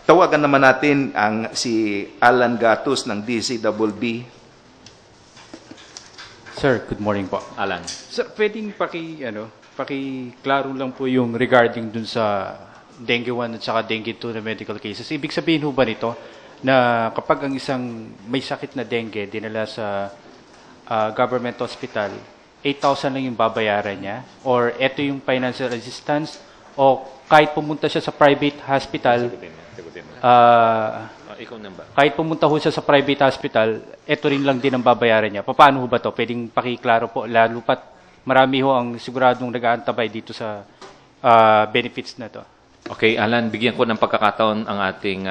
tawagan naman natin si Alan Gatus ng DCWB. Sir, good morning po. Alan. Sir, pwedeng paki-klaro lang po yung regarding dun sa dengue 1 at saka dengue 2 na medical cases. Ibig sabihin ho ba nito na kapag ang isang may sakit na dengue dinala sa government hospital, 8,000 lang yung babayaran niya? Or ito yung financial assistance? O kahit pumunta siya sa private hospital, Ikaw na ba? kahit pumunta ho siya sa private hospital, ito rin lang din ang babayaran niya. Paano ho ba to? Pwedeng pakiklaro po, lalo pat marami ho ang siguradong nag-aantabay dito sa benefits na to. Okay, Alan, bigyan ko ng pagkakataon ang ating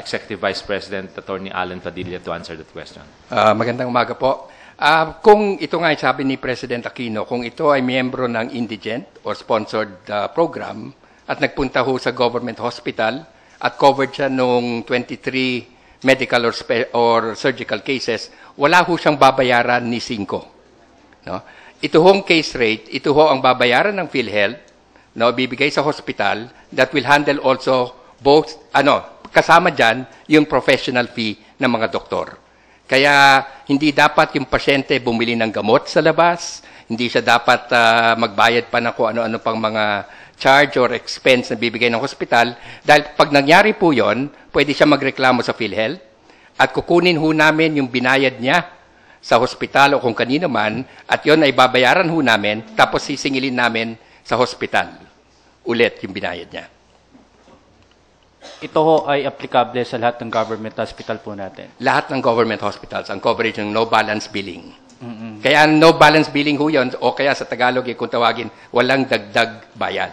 Executive Vice President, Attorney Alan Padilla, to answer that question. Magandang umaga po. Kung ito nga sabi ni President Aquino, kung ito ay miyembro ng indigent or sponsored program at nagpunta ho sa government hospital at covered siya nung 23 medical or surgical cases, wala ho siyang babayaran ni 5. No? Ito hong case rate, ito ho ang babayaran ng PhilHealth, no, bibigay sa hospital that will handle also both, kasama dyan yung professional fee ng mga doktor. Kaya hindi dapat yung pasyente bumili ng gamot sa labas, hindi siya dapat magbayad pa ng kung ano-ano pang mga charge or expense na bibigay ng hospital. Dahil pag nangyari po yon, pwede siya magreklamo sa PhilHealth at kukunin ho namin yung binayad niya sa hospital o kung kanino man at yon ay babayaran ho namin tapos sisingilin namin sa hospital ulit yung binayad niya. Ito ho ay applicable sa lahat ng government hospital po natin. Lahat ng government hospitals, ang coverage ng no balance billing. Kaya no balance billing ho yun, o kaya sa Tagalog, kung tawagin, walang dagdag bayad.